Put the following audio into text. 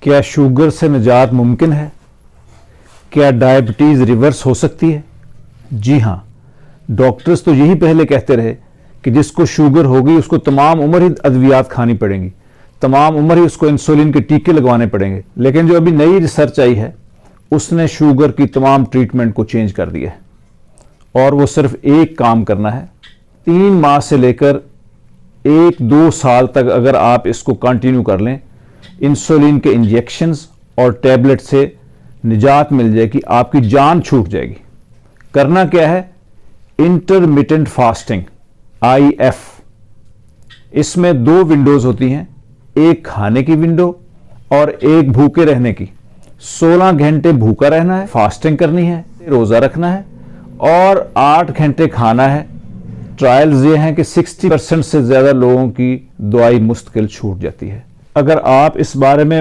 क्या शुगर से निजात मुमकिन है? क्या डायबिटीज़ रिवर्स हो सकती है? जी हाँ, डॉक्टर्स तो यही पहले कहते रहे कि जिसको शुगर होगी उसको तमाम उम्र ही अद्वियात खानी पड़ेंगी, तमाम उम्र ही उसको इंसुलिन के टीके लगवाने पड़ेंगे। लेकिन जो अभी नई रिसर्च आई है उसने शुगर की तमाम ट्रीटमेंट को चेंज कर दिया है और वो सिर्फ एक काम करना है। 3 माह से लेकर 1-2 साल तक अगर आप इसको कंटिन्यू कर लें, इंसुलिन के इंजेक्शंस और टैबलेट से निजात मिल जाएगी, आपकी जान छूट जाएगी। करना क्या है? Intermittent fasting IF। इसमें 2 विंडोज होती हैं, एक खाने की विंडो और एक भूखे रहने की। 16 घंटे भूखा रहना है, फास्टिंग करनी है, रोजा रखना है और 8 घंटे खाना है। ट्रायल्स ये हैं कि 60% से ज्यादा लोगों की दवाई मुस्तकिल छूट जाती है। अगर आप इस बारे में